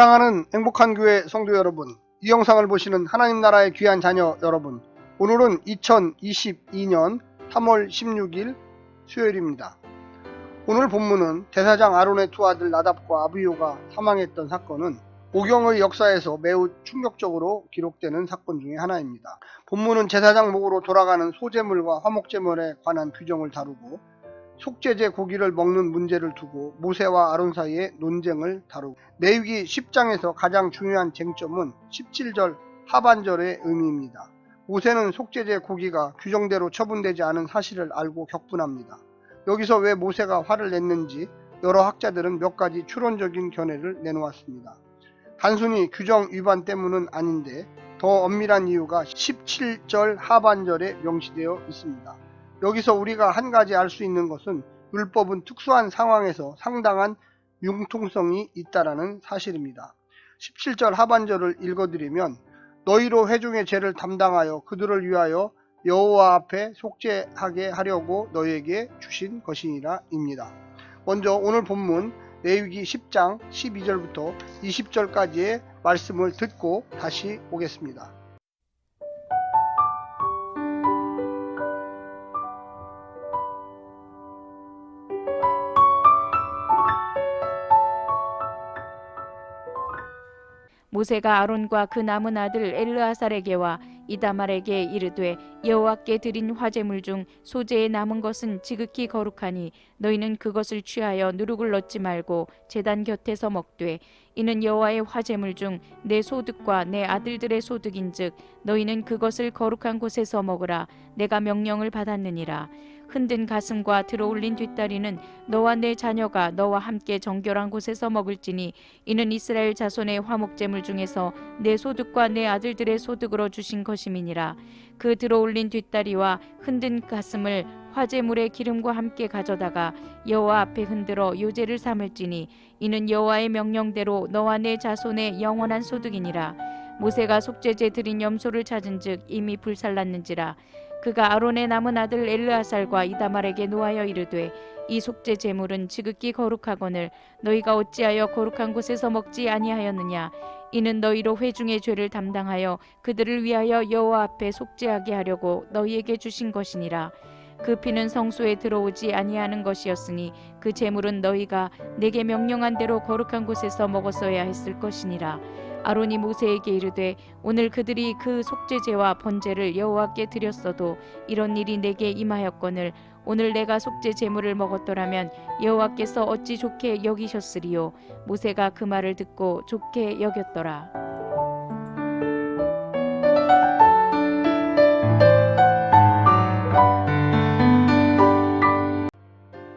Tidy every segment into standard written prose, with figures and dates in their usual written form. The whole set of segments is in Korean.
사랑하는 행복한 교회 성도 여러분, 이 영상을 보시는 하나님 나라의 귀한 자녀 여러분, 오늘은 2022년 3월 16일 수요일입니다. 오늘 본문은 대사장 아론의 두 아들 나답과 아비후가 사망했던 사건은 오경의 역사에서 매우 충격적으로 기록되는 사건 중에 하나입니다. 본문은 제사장 목으로 돌아가는 소제물과 화목제물에 관한 규정을 다루고 속죄제 고기를 먹는 문제를 두고 모세와 아론 사이의 논쟁을 다루고 레위기 10장에서 가장 중요한 쟁점은 17절 하반절의 의미입니다. 모세는 속죄제 고기가 규정대로 처분되지 않은 사실을 알고 격분합니다. 여기서 왜 모세가 화를 냈는지 여러 학자들은 몇 가지 추론적인 견해를 내놓았습니다. 단순히 규정 위반 때문은 아닌데 더 엄밀한 이유가 17절 하반절에 명시되어 있습니다. 여기서 우리가 한 가지 알 수 있는 것은 율법은 특수한 상황에서 상당한 융통성이 있다라는 사실입니다. 17절 하반절을 읽어드리면 너희로 회중의 죄를 담당하여 그들을 위하여 여호와 앞에 속죄하게 하려고 너희에게 주신 것이니라 입니다. 먼저 오늘 본문 레위기 10장 12절부터 20절까지의 말씀을 듣고 다시 오겠습니다. 모세가 아론과 그 남은 아들 엘르아살에게와 이다말에게 이르되 여호와께 드린 화제물 중 소제에 남은 것은 지극히 거룩하니 너희는 그것을 취하여 누룩을 넣지 말고 제단 곁에서 먹되 이는 여호와의 화제물 중 내 소득과 내 아들들의 소득인즉 너희는 그것을 거룩한 곳에서 먹으라. 내가 명령을 받았느니라. 흔든 가슴과 들어올린 뒷다리는 너와 내 자녀가 너와 함께 정결한 곳에서 먹을지니 이는 이스라엘 자손의 화목제물 중에서 내 소득과 내 아들들의 소득으로 주신 것임이니라. 그 들어올린 뒷다리와 흔든 가슴을 화제물의 기름과 함께 가져다가 여호와 앞에 흔들어 요제를 삼을지니 이는 여호와의 명령대로 너와 내 자손의 영원한 소득이니라. 모세가 속죄제 드린 염소를 찾은즉 이미 불살랐는지라. 그가 아론의 남은 아들 엘르아살과 이다말에게 노하여 이르되 이 속죄 제물은 지극히 거룩하거늘 너희가 어찌하여 거룩한 곳에서 먹지 아니하였느냐. 이는 너희로 회중의 죄를 담당하여 그들을 위하여 여호와 앞에 속죄하게 하려고 너희에게 주신 것이니라. 그 피는 성소에 들어오지 아니하는 것이었으니 그 제물은 너희가 내게 명령한 대로 거룩한 곳에서 먹었어야 했을 것이니라. 아론이 모세에게 이르되 오늘 그들이 그 속죄제와 번제를 여호와께 드렸어도 이런 일이 내게 임하였거늘 오늘 내가 속죄 제물을 먹었더라면 여호와께서 어찌 좋게 여기셨으리요. 모세가 그 말을 듣고 좋게 여겼더라.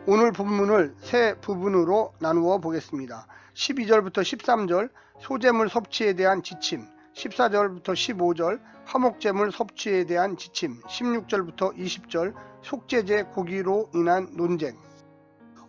오늘 본문을 세 부분으로 나누어 보겠습니다. 12절부터 13절 소제물 섭취에 대한 지침, 14절부터 15절 화목제물 섭취에 대한 지침, 16절부터 20절 속죄제 고기로 인한 논쟁.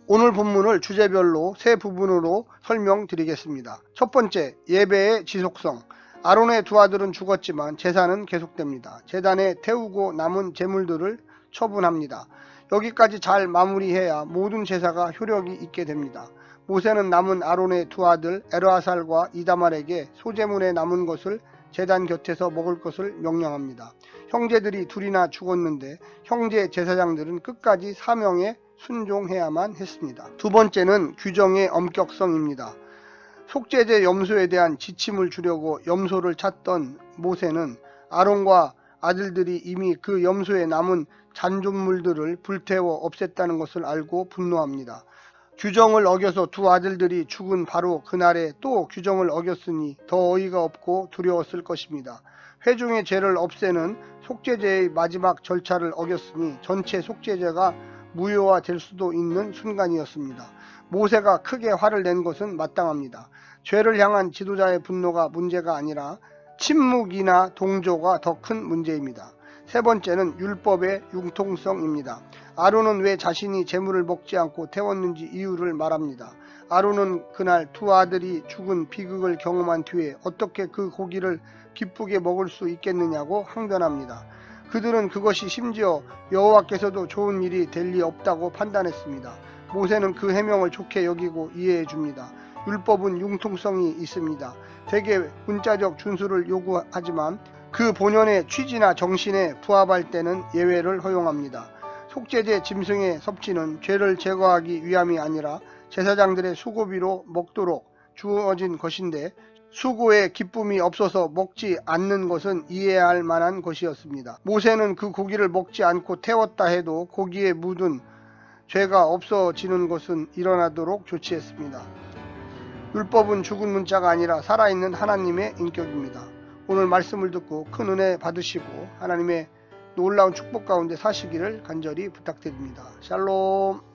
오늘 본문을 주제별로 세 부분으로 설명드리겠습니다. 첫 번째, 예배의 지속성. 아론의 두 아들은 죽었지만 제사는 계속됩니다. 제단에 태우고 남은 제물들을 처분합니다. 여기까지 잘 마무리해야 모든 제사가 효력이 있게 됩니다. 모세는 남은 아론의 두 아들 엘르아살과 이다말에게 소제물에 남은 것을 제단 곁에서 먹을 것을 명령합니다. 형제들이 둘이나 죽었는데 형제 제사장들은 끝까지 사명에 순종해야만 했습니다. 두 번째는 규정의 엄격성입니다. 속죄제 염소에 대한 지침을 주려고 염소를 찾던 모세는 아론과 아들들이 이미 그 염소에 남은 잔존물들을 불태워 없앴다는 것을 알고 분노합니다. 규정을 어겨서 두 아들들이 죽은 바로 그날에 또 규정을 어겼으니 더 어이가 없고 두려웠을 것입니다. 회중의 죄를 없애는 속죄제의 마지막 절차를 어겼으니 전체 속죄제가 무효화될 수도 있는 순간이었습니다. 모세가 크게 화를 낸 것은 마땅합니다. 죄를 향한 지도자의 분노가 문제가 아니라 침묵이나 동조가 더 큰 문제입니다. 세 번째는 율법의 융통성입니다. 아론은 왜 자신이 제물을 먹지 않고 태웠는지 이유를 말합니다. 아론은 그날 두 아들이 죽은 비극을 경험한 뒤에 어떻게 그 고기를 기쁘게 먹을 수 있겠느냐고 항변합니다. 그들은 그것이 심지어 여호와께서도 좋은 일이 될 리 없다고 판단했습니다. 모세는 그 해명을 좋게 여기고 이해해 줍니다. 율법은 융통성이 있습니다. 대개 문자적 준수를 요구하지만 그 본연의 취지나 정신에 부합할 때는 예외를 허용합니다. 속죄제 짐승의 섭취는 죄를 제거하기 위함이 아니라 제사장들의 수고비로 먹도록 주어진 것인데 수고에 기쁨이 없어서 먹지 않는 것은 이해할 만한 것이었습니다. 모세는 그 고기를 먹지 않고 태웠다 해도 고기에 묻은 죄가 없어지는 것은 일어나도록 조치했습니다. 율법은 죽은 문자가 아니라 살아있는 하나님의 인격입니다. 오늘 말씀을 듣고 큰 은혜 받으시고 하나님의 놀라운 축복 가운데 사시기를 간절히 부탁드립니다. 샬롬.